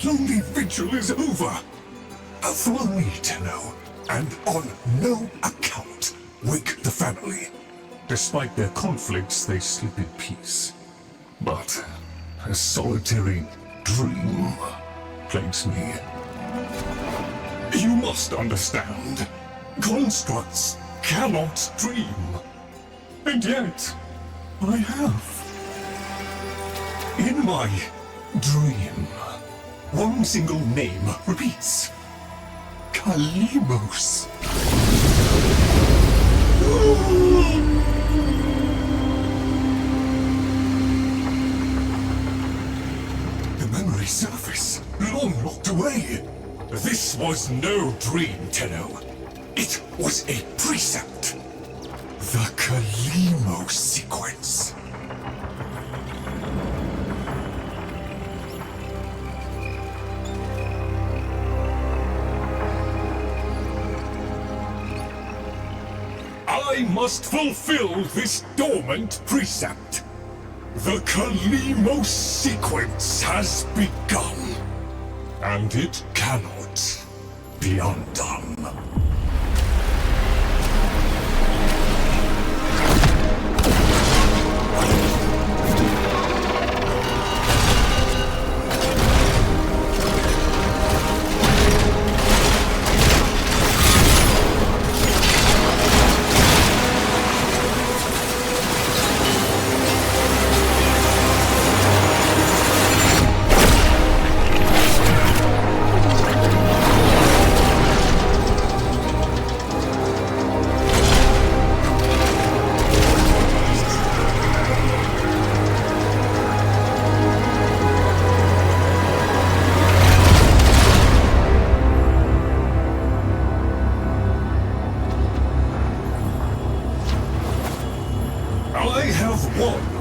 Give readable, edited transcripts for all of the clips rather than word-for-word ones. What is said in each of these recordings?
lonely vigil is over. Follow me, Tenno, and on no account wake the family. Despite their conflicts, they sleep in peace. But a solitary dream plagues me. You must understand, constructs cannot dream. And yet, I have. In my dream, one single name repeats. Deimos. The memory surface, long locked away. This was no dream, Tenno. It was a precept. The Deimos sequence. I must fulfill this dormant precept. The Deimos sequence has begun, and it cannot be undone.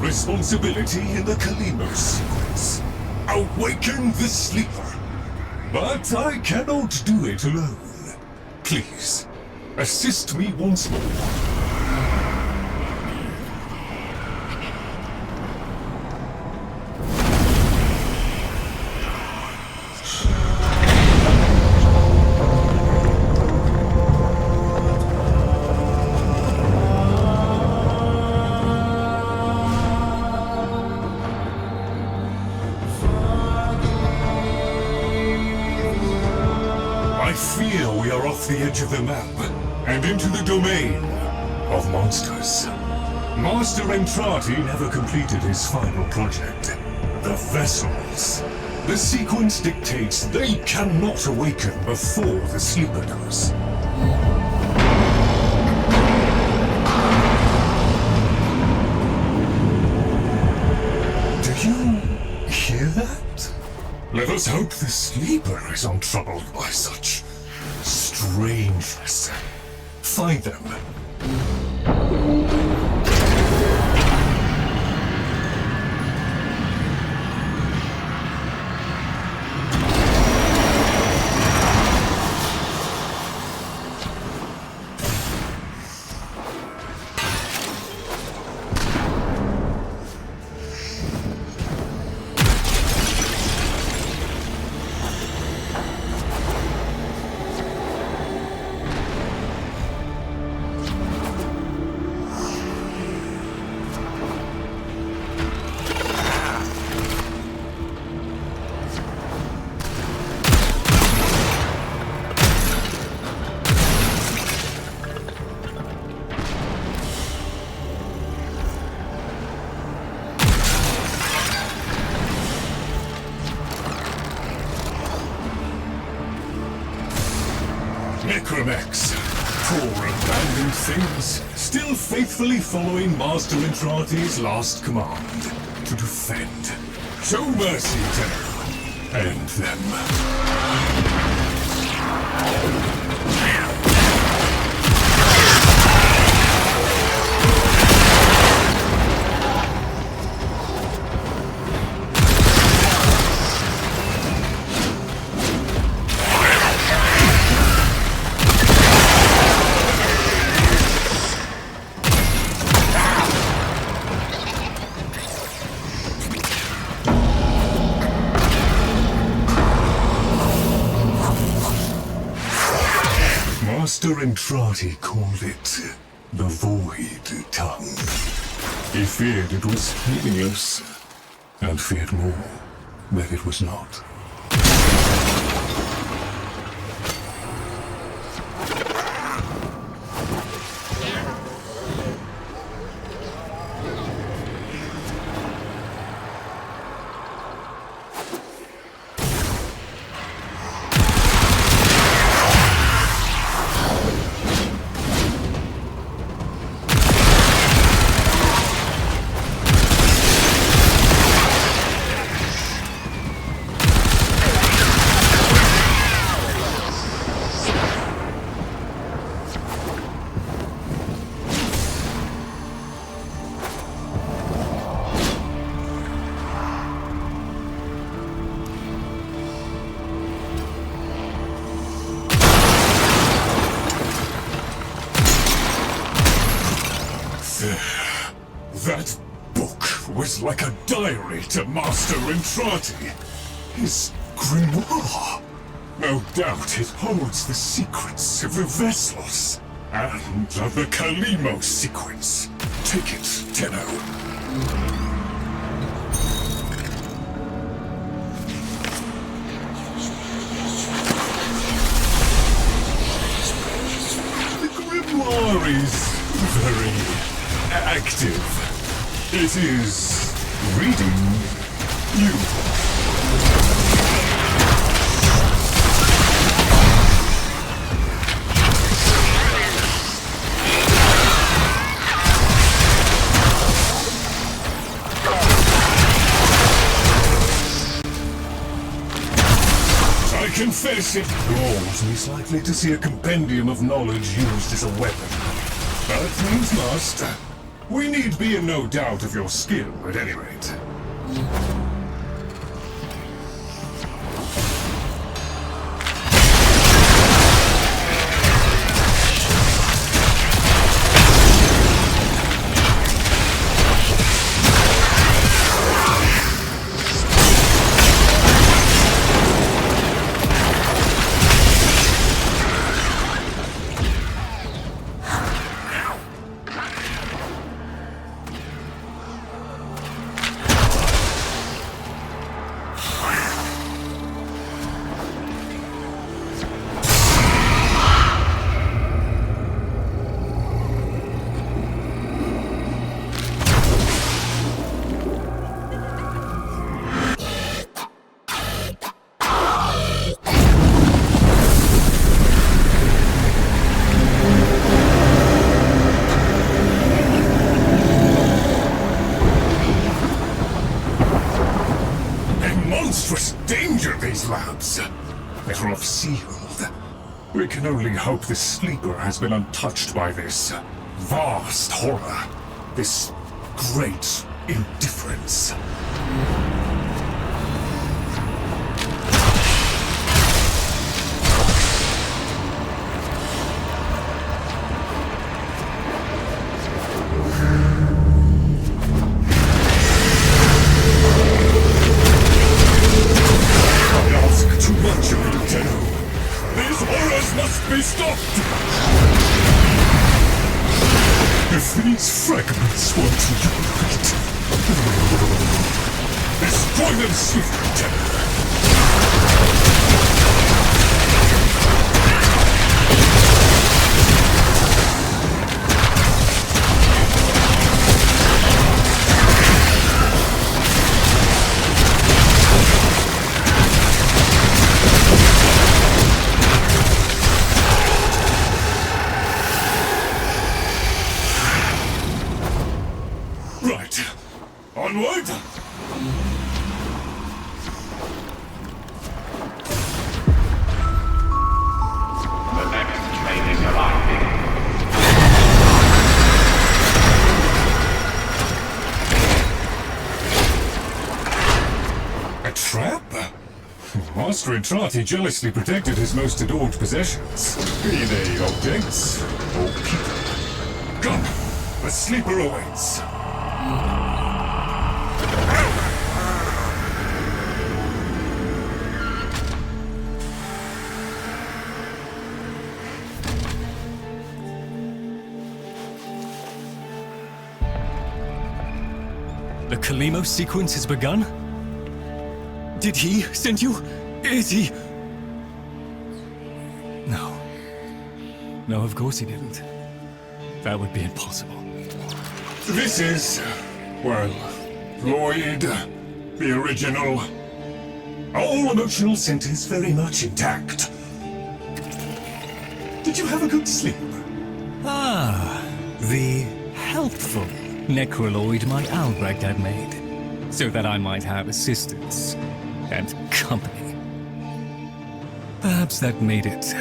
Responsibility in the Deimos sequence. Awaken the sleeper. But I cannot do it alone. Please, assist me once more. The edge of the map, and into the domain of monsters. Master Entrati never completed his final project, the vessels. The sequence dictates they cannot awaken before the sleeper does. Do you hear that? Let us hope the sleeper is untroubled by such strangeness. Find them. Poor abandoned things, still faithfully following Master Entrati's last command, to defend. Show mercy, Tenno. End them. Entrati called it the Void Tongue. He feared it was meaningless, and feared more that it was not. That book was like a diary to Master Entrati. His grimoire. No doubt it holds the secrets of the Vessels and of the Kalimo sequence. Take it, Tenno. The grimoire is very active. It is reading you. I confess it galls me slightly to see a compendium of knowledge used as a weapon. But things must. We need be in no doubt of your skill, at any rate. Monstrous danger, these labs. They're off-sealed. We can only hope the sleeper has been untouched by this vast horror, this great indifference. Must be stopped! If these fragments want to unite, destroy them swiftly, Tenno. Right. Onward! The next train is arriving. A trap? Master Entrati jealously protected his most adored possessions, be they objects or people. Come, the sleeper awaits. The Kalimo sequence has begun? Did he send you? Is he? No. No, of course he didn't. That would be impossible. This is, well, Lloyd, the original. All emotional centers very much intact. Did you have a good sleep? Ah, the helpful necroloid my Albrecht had made, so that I might have assistance and company. Perhaps that made it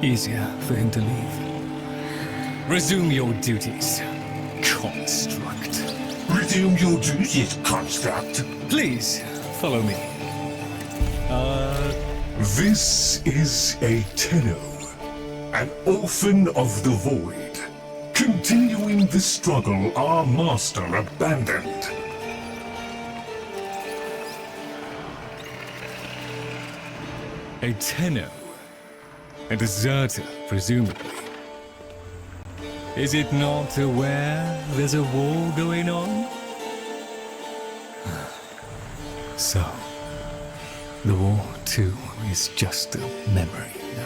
easier for him to leave. Resume your duties, construct. Resume your duties, construct. Please, follow me. This is a Tenno, an orphan of the void, continuing the struggle our master abandoned. A Tenno. A deserter, presumably. Is it not aware there's a war going on? So, the war, too, is just a memory now.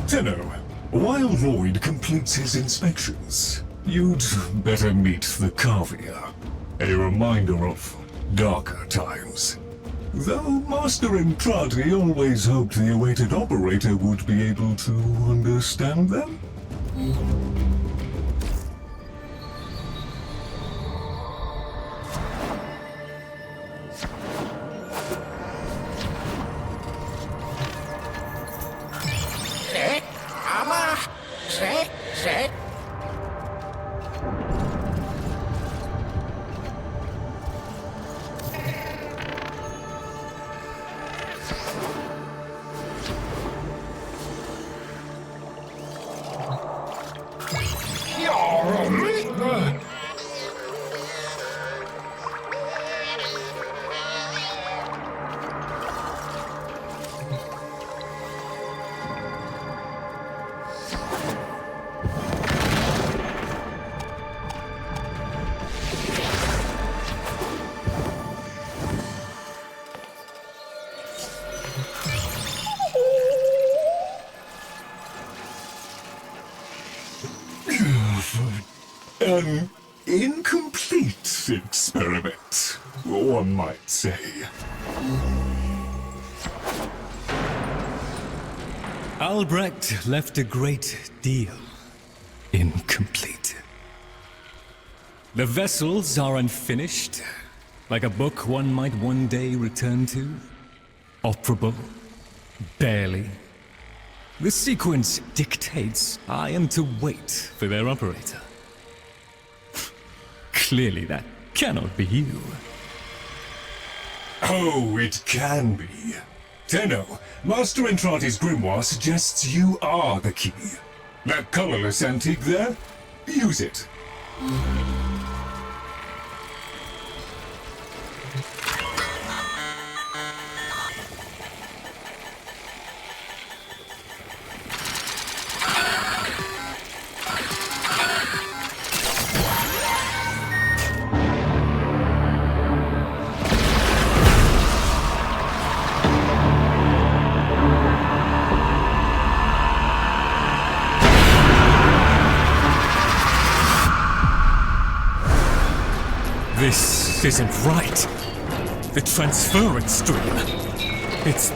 Tenno, while Lloyd completes his inspections, you'd better meet the Cavia, a reminder of darker times. Though Master Entrati always hoped the awaited operator would be able to understand them. An incomplete experiment, one might say. Albrecht left a great deal incomplete. The vessels are unfinished, like a book one might one day return to. Operable, barely. The sequence dictates I am to wait for their operator. Clearly that cannot be you. Oh, it can be. Tenno, Master Entrati's grimoire suggests you are the key. That colorless antique there? Use it. This isn't right. The transference stream. It's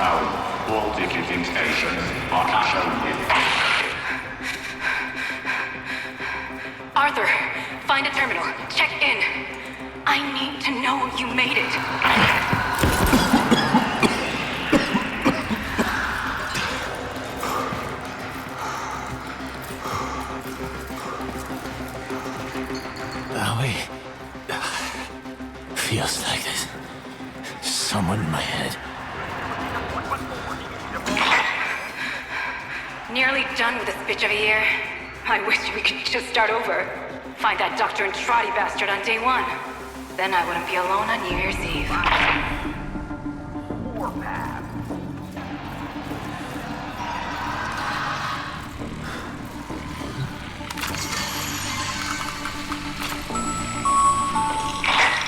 All ticketing stations are cash only. Arthur, find a terminal. Check in. I need to know you made it. Wait. Feels like there's someone in my head. Nearly done with this bitch of a year. I wish we could just start over. Find that Dr. Entrati bastard on day one. Then I wouldn't be alone on New Year's Eve.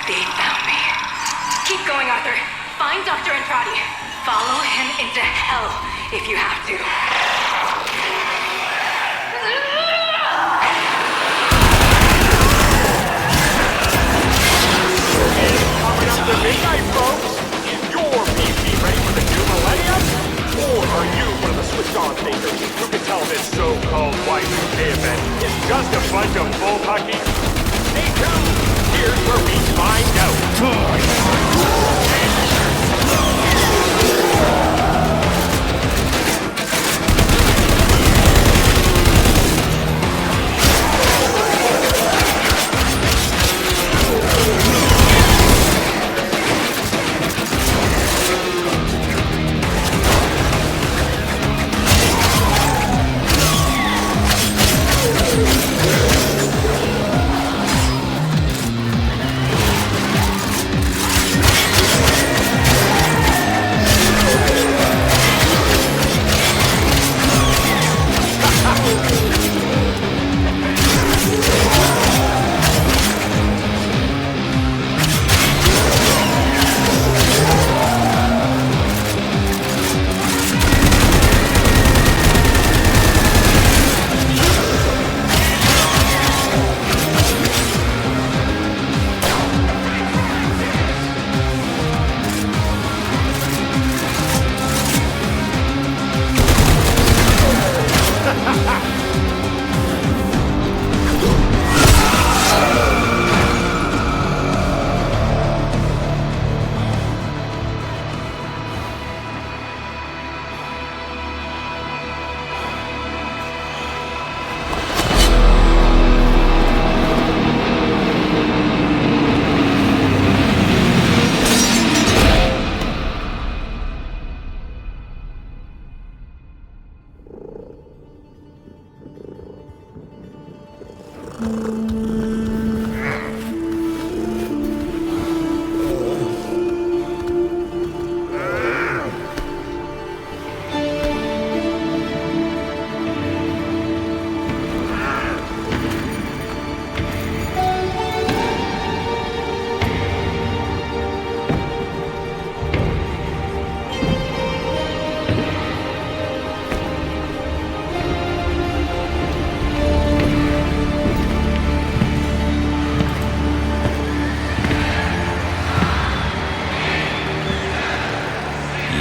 They found me. Keep going, Arthur. Find Dr. Entrati. Follow him into hell if you have to. Coming up to midnight, folks! Is your PC ready for the new millennium? Or are you one of the switched-on thinkers who can tell this so-called Y2K event is just a bunch of bullpucky? Stay tuned! Here's where we find out.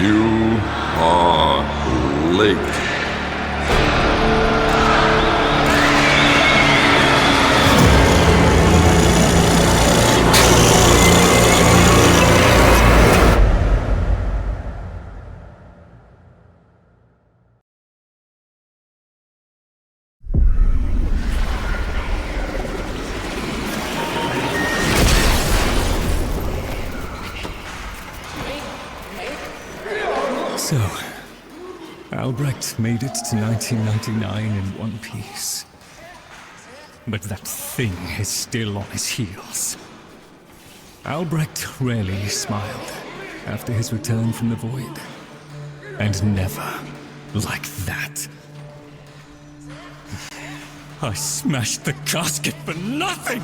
You are late. So, Albrecht made it to 1999 in one piece. But that thing is still on his heels. Albrecht rarely smiled after his return from the void. And never like that. I smashed the casket for nothing!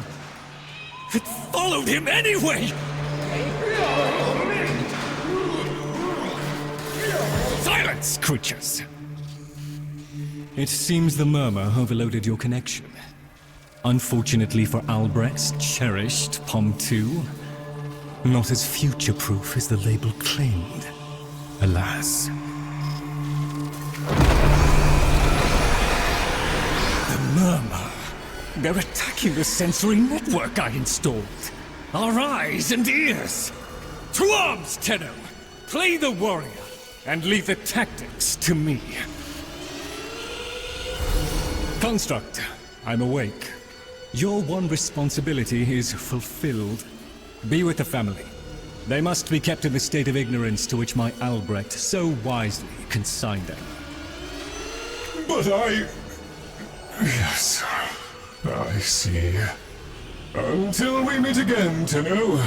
It followed him anyway! Silence, creatures! It seems the murmur overloaded your connection. Unfortunately for Albrecht's cherished POM 2, not as future-proof as the label claimed. Alas. The murmur. They're attacking the sensory network I installed. Our eyes and ears. To arms, Tenno! Play the warrior, and leave the tactics to me. Construct, I'm awake. Your one responsibility is fulfilled. Be with the family. They must be kept in the state of ignorance to which my Albrecht so wisely consigned them. But Yes, I see. Until we meet again, Tenno.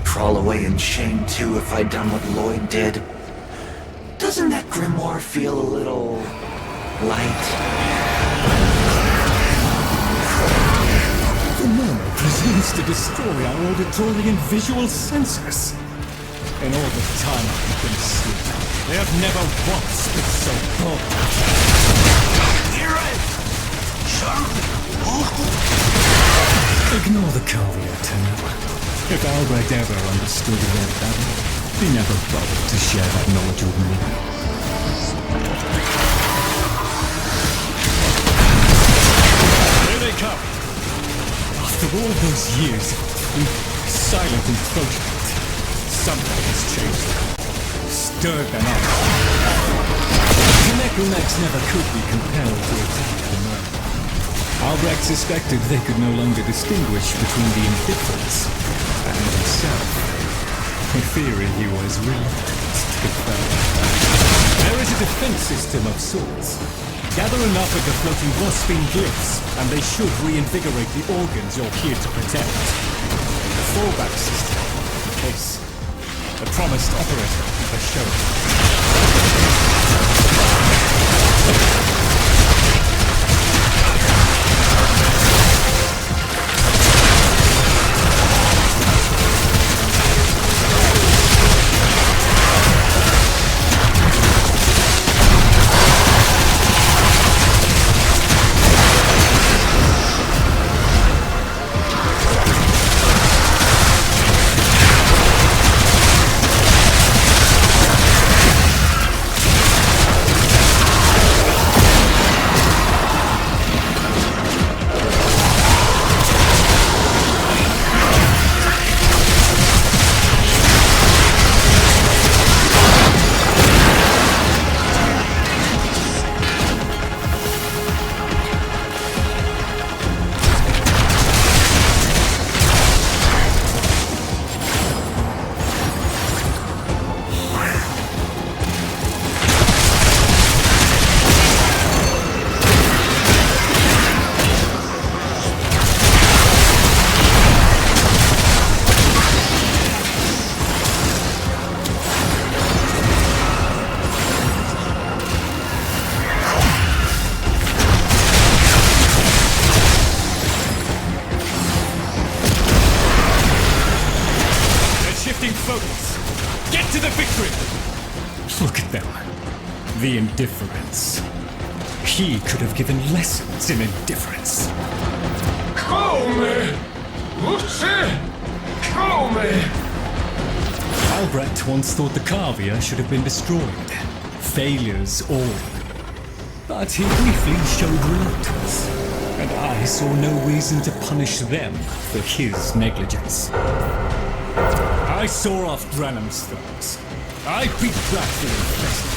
Crawl away in shame too if I'd done what Lloyd did. Doesn't that grimoire feel a little light? The murmur presumes to destroy our auditory and visual senses. In all the time I've been asleep, they have never once been so bold. Ignore the caveat, Tenno. If Albrecht ever understood their battle, he never bothered to share that knowledge with me. Here they come! After all those years of silent encroachment, something has changed them. Stirred them up. The necromags never could be compelled to attack the murder. Albrecht suspected they could no longer distinguish between the indifferents and himself. In theory, he was reluctant to confirm. There is a defense system of sorts. Gather enough of the floating Warframe glyphs, and they should reinvigorate the organs you're here to protect. The fallback system, in case the promised operator never showed. The indifference. He could have given lessons in indifference. Come! Albrecht once thought the Cavia should have been destroyed. Failures all. But he briefly showed reluctance, and I saw no reason to punish them for his negligence. I saw off Drenham's thugs. I beat back the infested.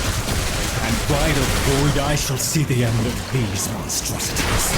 And by the void I shall see the end of these monstrosities.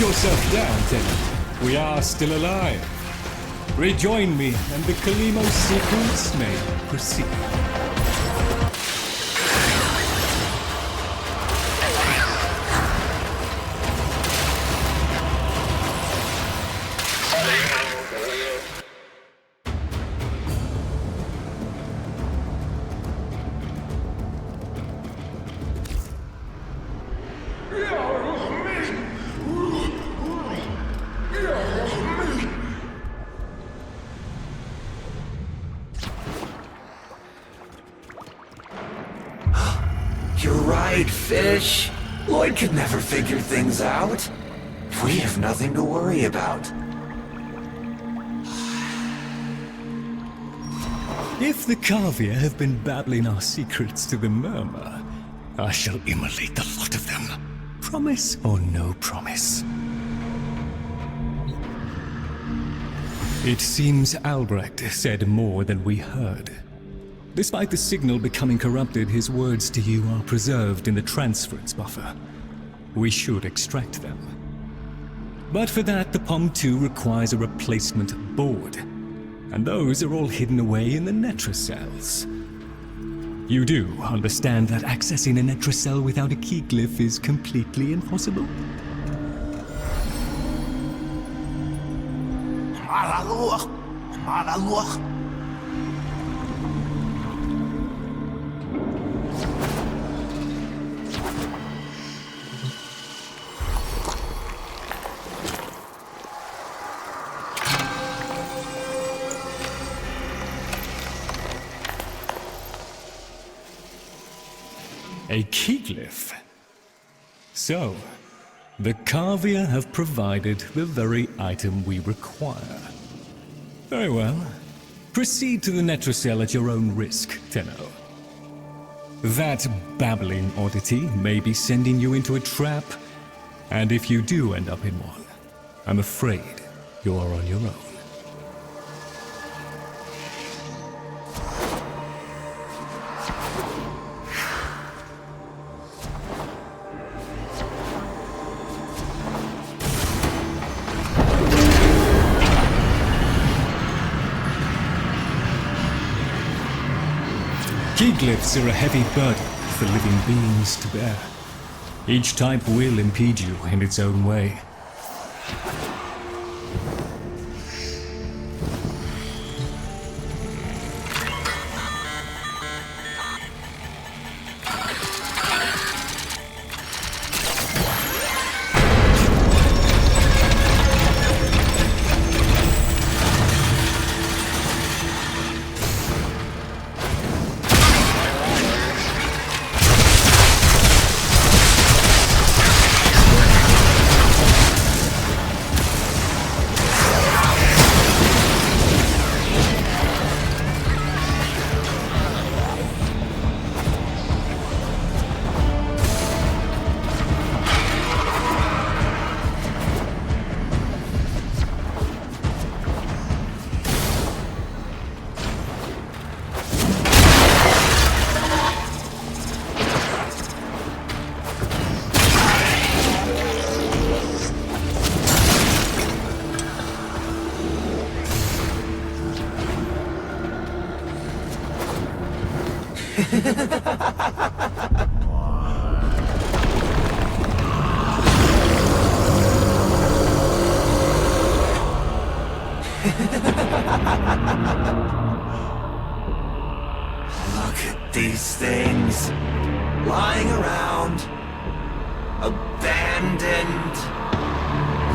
Yourself down, Tenno. We are still alive. Rejoin me, and the Kalimo's sequence may proceed. You're right, Fish. Lloyd could never figure things out. We have nothing to worry about. If the Cavia have been babbling our secrets to the Murmur, I shall immolate the lot of them. Promise or no promise? It seems Albrecht said more than we heard. Despite the signal becoming corrupted, his words to you are preserved in the transference buffer. We should extract them. But for that, the POM-2 requires a replacement board. And those are all hidden away in the Netracels. You do understand that accessing a Netracell without a key glyph is completely impossible? A key glyph. So, the Cavia have provided the very item we require. Very well. Proceed to the Netrocell at your own risk, Tenno. That babbling oddity may be sending you into a trap, and if you do end up in one, I'm afraid you are on your own. Key glyphs are a heavy burden for living beings to bear. Each type will impede you in its own way. Look at these things lying around, abandoned.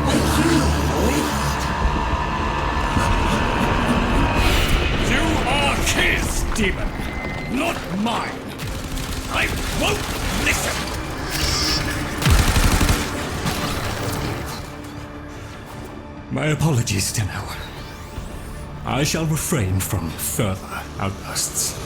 Like you, Lloyd. You are his demon, not mine. I won't listen. My apologies, Tenno. I shall refrain from further outbursts.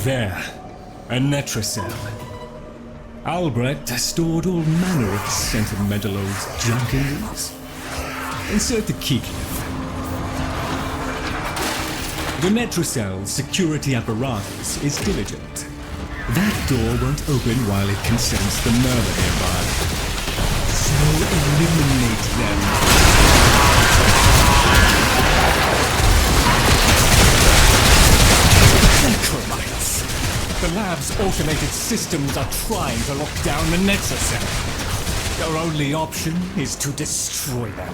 There, a netrocell. Albrecht stored all manner of sentimental old junk in these. Insert the key. The netrocell's security apparatus is diligent. That door won't open while it can sense the murmur nearby. So eliminate them. Necromites! The lab's automated systems are trying to lock down the netrocell. Your only option is to destroy them.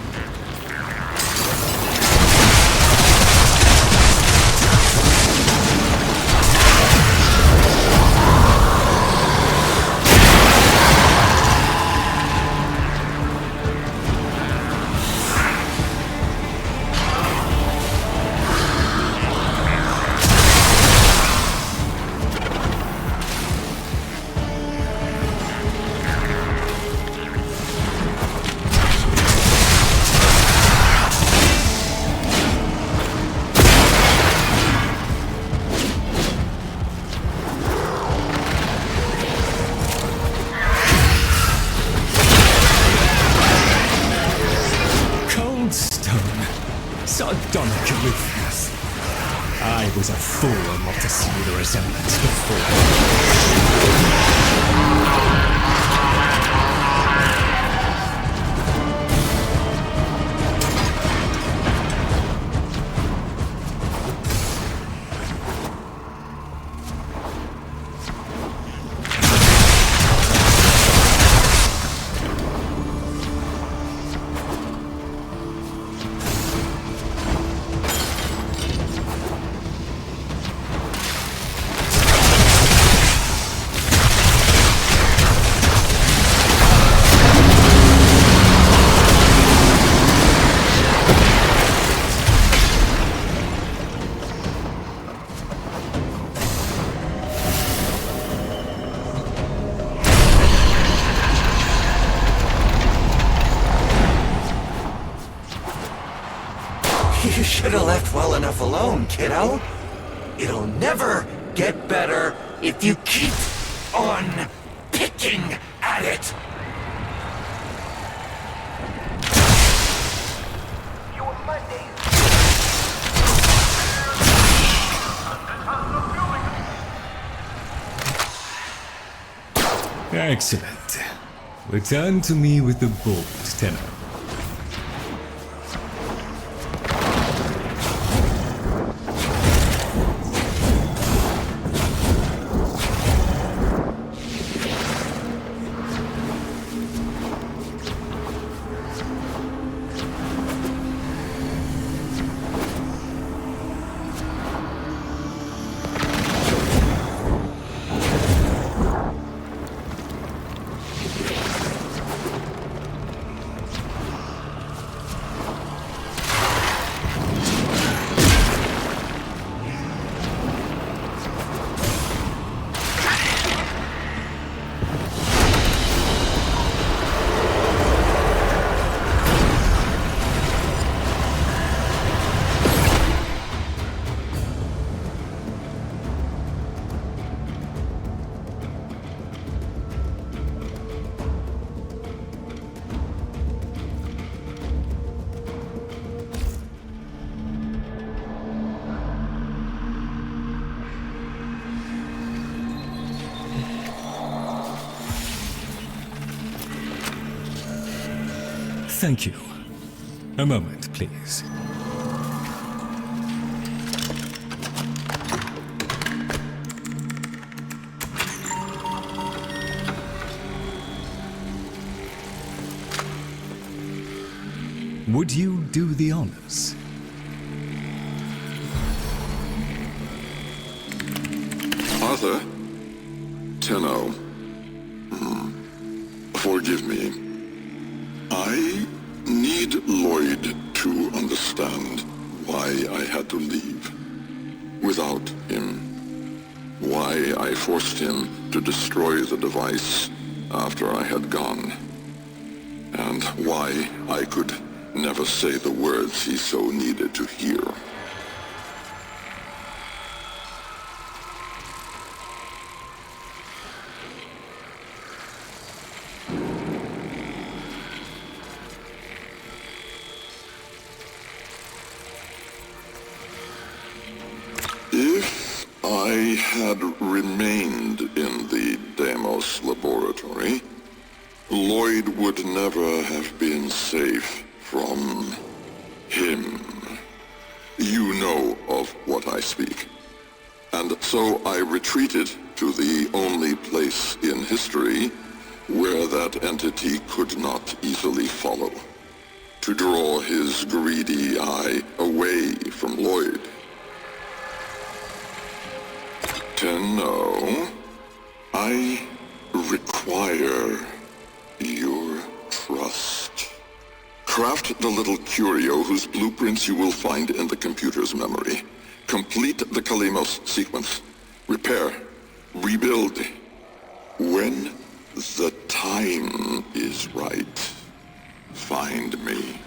Sardonic aloofness. I was a fool not to see the resemblance before. You should have left well enough alone, kiddo. It'll never get better if you keep on picking at it. Excellent. Return to me with the bolt, Tenno. Thank you. A moment, please. Would you do the honors? Arthur? Tenno. Forgive me. I need Lloyd to understand why I had to leave. Without him. Why I forced him to destroy the device after I had gone. And why I could never say the words he so needed to hear. If I had remained in the Deimos laboratory, Lloyd would never have been safe from him. You know of what I speak. And so I retreated to the only place in history where that entity could not easily follow, to draw his greedy eye away from Lloyd. Tenno, I require your trust. Craft the little curio whose blueprints you will find in the computer's memory. Complete the Kalimos sequence. Repair. Rebuild. When the time is right, find me.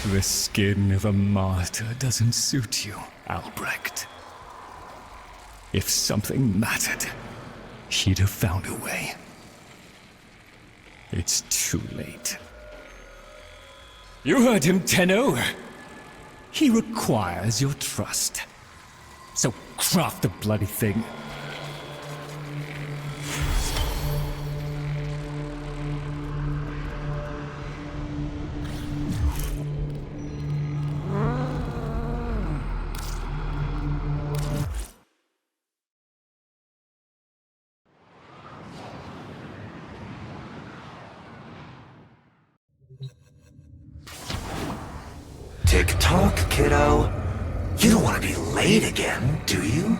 The skin of a martyr doesn't suit you, Albrecht. If something mattered, she'd have found a way. It's too late. You heard him, Tenno. He requires your trust. So craft the bloody thing. Tick-tock, kiddo. You don't want to be late again, do you?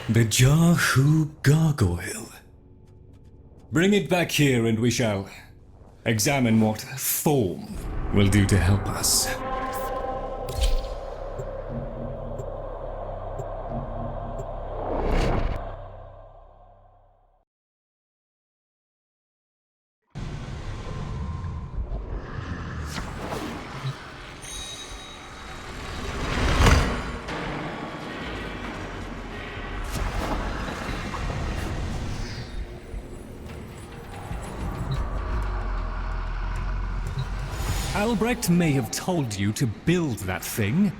The Jahu gargoyle. Bring it back here and we shall examine what form will do to help us. Albrecht may have told you to build that thing,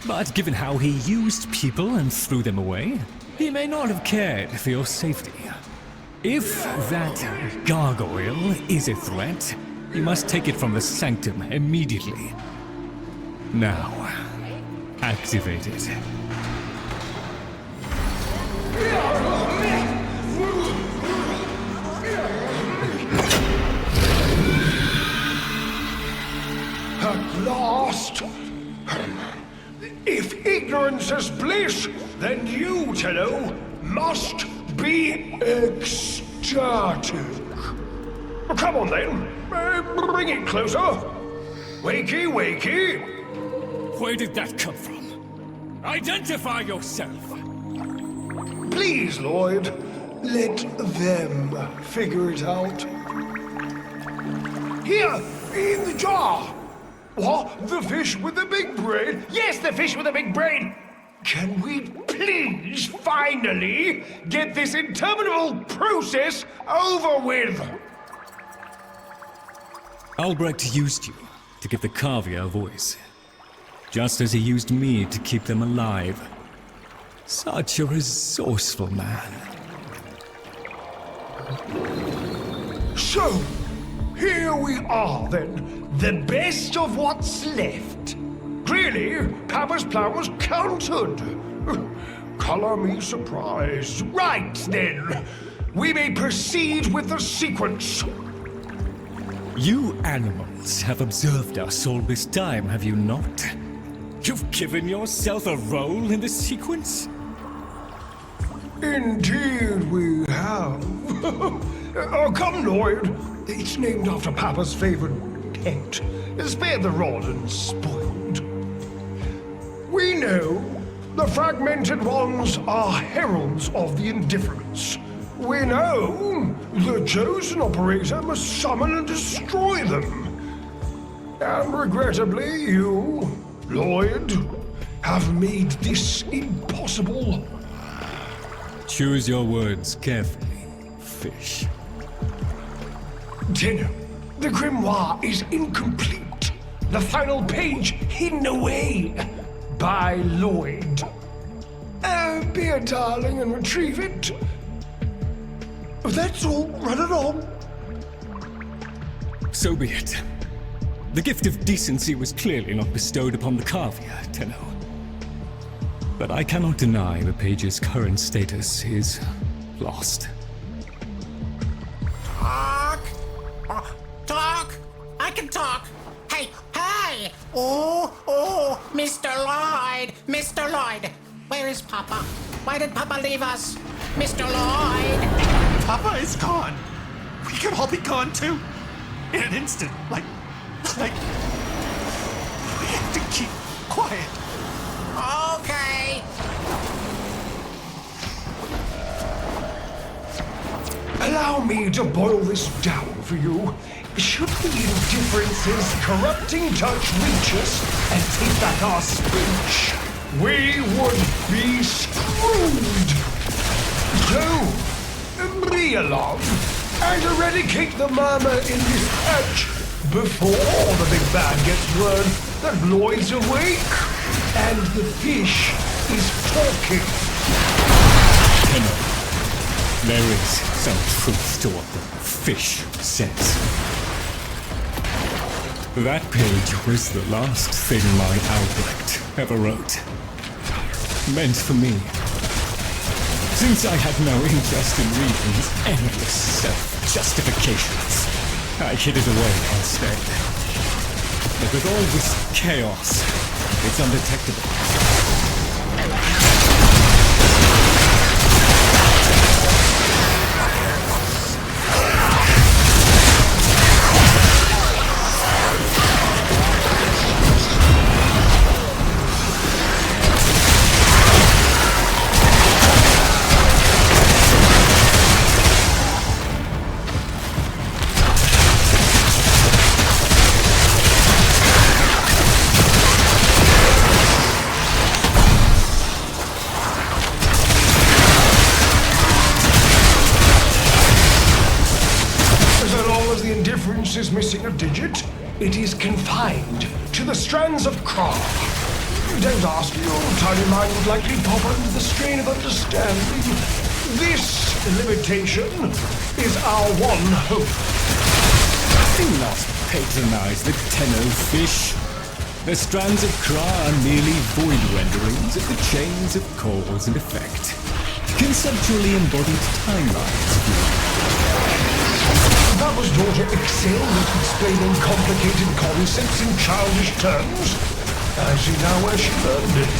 but given how he used people and threw them away, he may not have cared for your safety. If that gargoyle is a threat, you must take it from the sanctum immediately. Now, activate it. At last! If ignorance is bliss, this, then you, Tenno, must be ecstatic. Come on then, bring it closer. Wakey, wakey. Where did that come from? Identify yourself! Please, Lloyd, let them figure it out. Here, in the jar. What? The fish with the big brain? Yes, the fish with the big brain. Can we please finally get this interminable process over with? Albrecht used you to give the Cavia a voice, just as he used me to keep them alive. Such a resourceful man. So, here we are then, the best of what's left. Clearly, Papa's plan was countered. Color me surprised. Right then, we may proceed with the sequence. You animals have observed us all this time, have you not? You've given yourself a role in the sequence? Indeed we have. Oh, come, Lloyd. It's named after Papa's favorite pet. Spare the rod and spoiled. We know the fragmented ones are heralds of the indifference. We know the chosen operator must summon and destroy them. And regrettably, you, Lloyd, have made this impossible. Choose your words carefully, fish. Tenno, the grimoire is incomplete. The final page hidden away by Lloyd. Be a darling and retrieve it. That's all. Run it on. So be it. The gift of decency was clearly not bestowed upon the Cavia, Tenno. But I cannot deny the page's current status is lost. Talk! Talk! I can talk! Hey! Hey! Oh! Mr. Lloyd! Mr. Lloyd! Where is Papa? Why did Papa leave us? Mr. Lloyd! Papa is gone. We could all be gone too. In an instant. Like... We have to keep quiet. Okay. Allow me to boil this down for you. Should the indifference's corrupting touch reach us and take back our speech, we would be screwed. So, be along and eradicate the murmur in this patch before the big bad gets word that Lloyd's awake and the fish is talking. Tenno, there is some truth to what the fish says. That page was the last thing my Albrecht ever wrote. Meant for me. Since I had no interest in reading his endless self-justifications, I hid it away instead. But with all this chaos, it's undetectable. Is missing a digit, it is confined to the strands of Kra. Don't ask, your tiny mind would likely pop under the strain of understanding. This limitation is our one hope. Do not patronize the Tenno fish. The strands of Kra are merely void renderings of the chains of cause and effect. Conceptually embodied timelines, if you like. Papa's daughter excelled at explaining complicated concepts in childish terms. I see now where she learned it.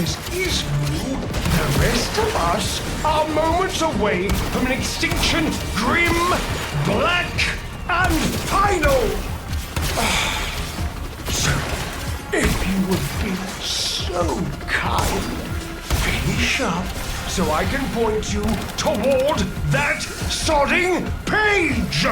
this is new, the rest of us are moments away from an extinction grim, black, and final. So, if you would be so kind, finish up so I can point you toward that sodding page!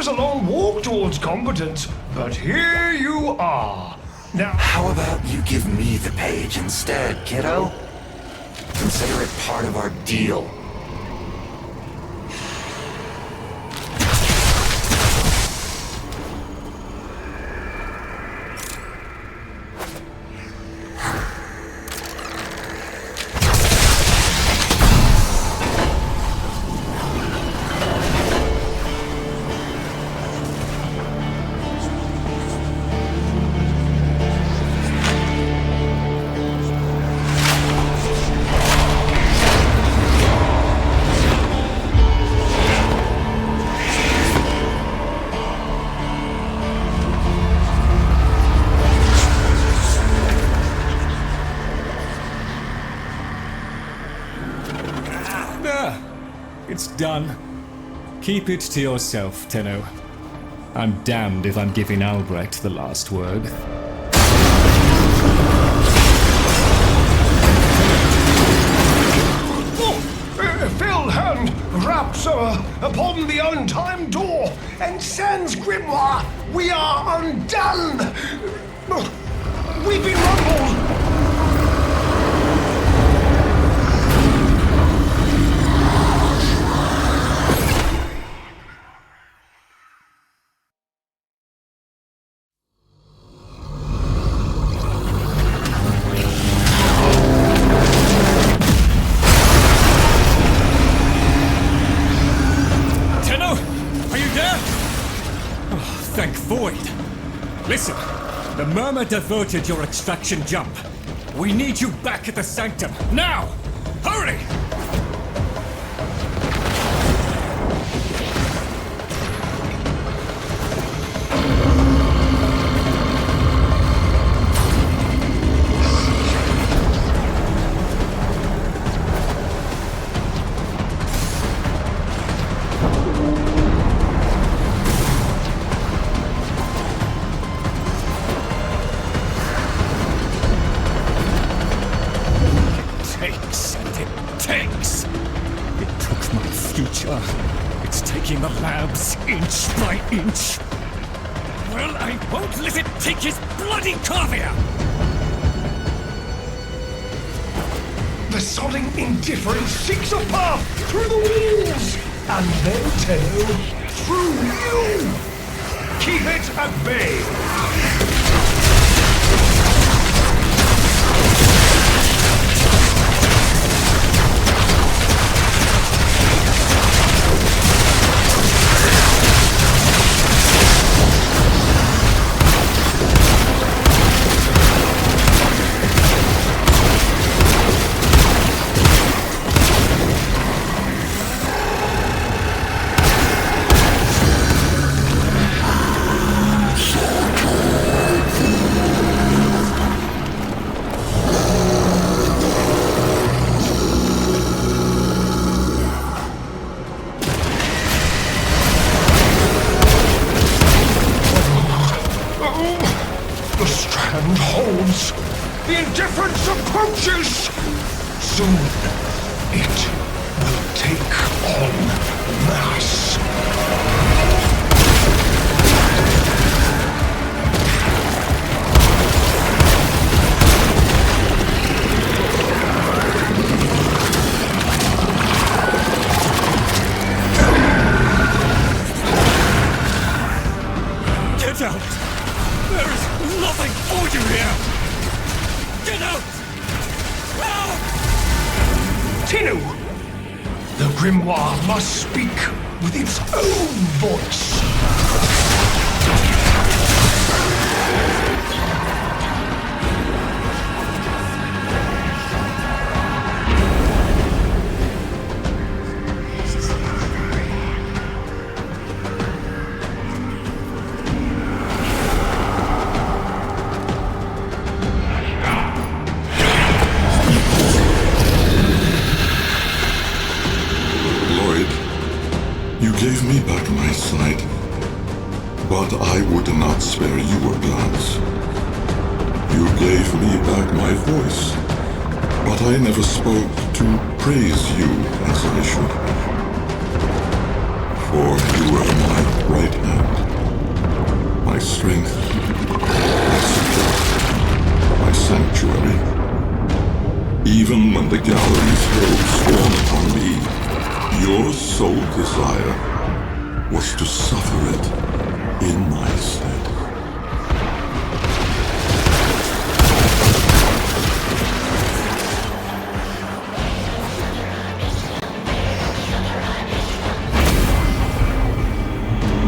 A long walk towards competence, but here you are. Now, how about you give me the page instead, kiddo? Consider it part of our deal. It's done. Keep it to yourself, Tenno. I'm damned if I'm giving Albrecht the last word. Fell hand raps upon the untimed door, and sans grimoire, we are undone! We've been rumbled! Thank Void! Listen, the Murmur diverted your extraction jump. We need you back at the Sanctum, now! Hurry! It's taking the labs inch by inch. Well, I won't let it take his bloody corvia! The sodding indifference seeks a path through the walls! And then, Tenno, through you! Keep it at bay! approaches. Soon, it will take on mass. Get out! There is nothing for you here! Get out! Out! Tenno! The grimoire must speak with its own voice. You gave me back my sight, but I would not spare you a glance. You gave me back my voice, but I never spoke to praise you as I should. For you were my right hand, my strength, my support, my sanctuary. Even when the galleries hurled scorn upon me, your sole desire was to suffer it in my stead.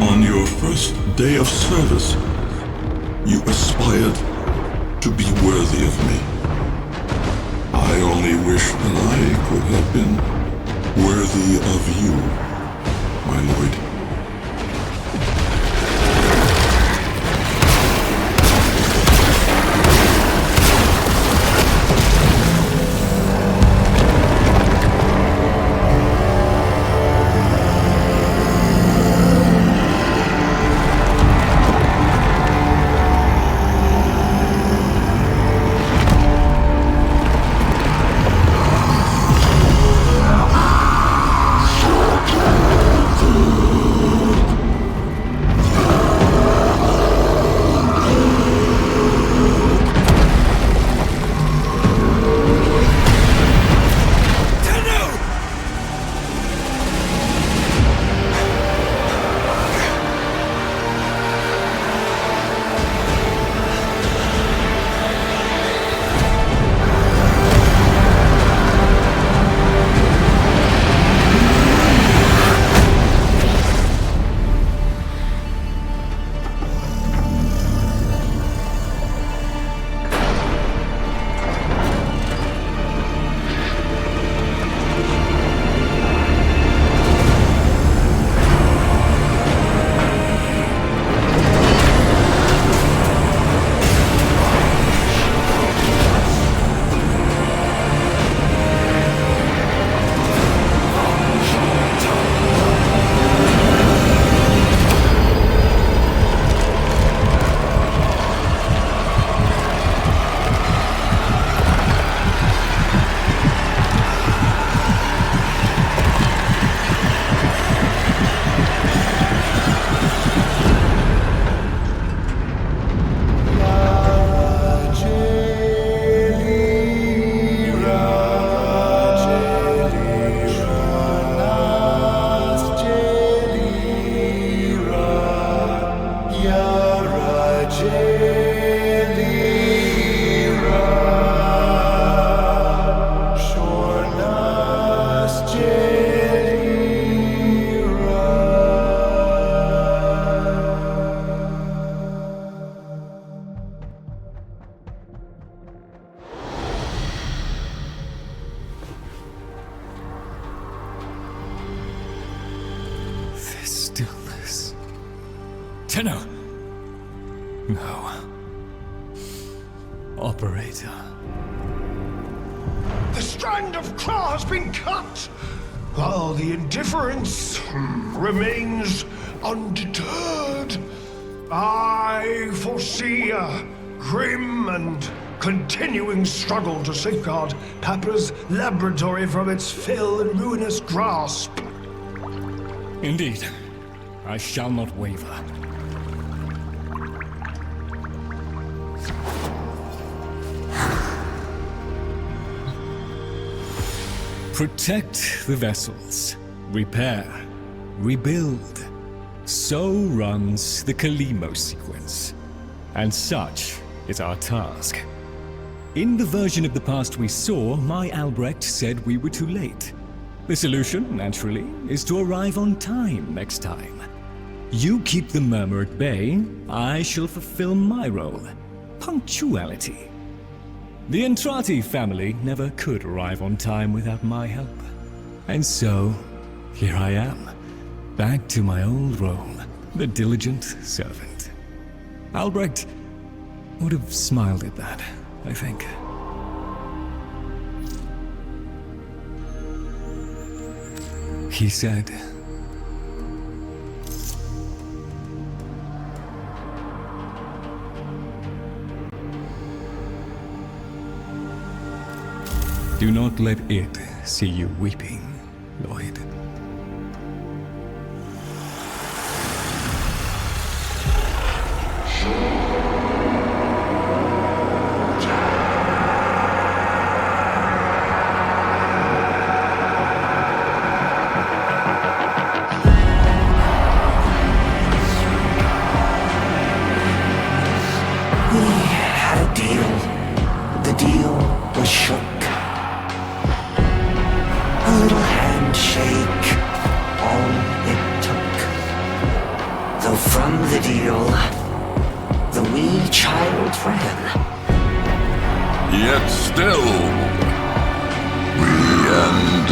On your first day of service, you aspired to be worthy of me. I only wish that I could have been worthy of you, my lord. Tenno! No. Operator. The strand of claw has been cut, while the indifference remains undeterred. I foresee a grim and continuing struggle to safeguard Papa's laboratory from its fell and ruinous grasp. Indeed, I shall not waver. Protect the vessels, repair, rebuild. So runs the Kalimo sequence. And such is our task. In the version of the past we saw, my Albrecht said we were too late. The solution, naturally, is to arrive on time next time. You keep the murmur at bay, I shall fulfill my role. Punctuality. The Entrati family never could arrive on time without my help. And so, here I am, back to my old role, the diligent servant. Albrecht would have smiled at that, I think. He said, "Do not let it see you weeping, Lloyd." Yet still, we end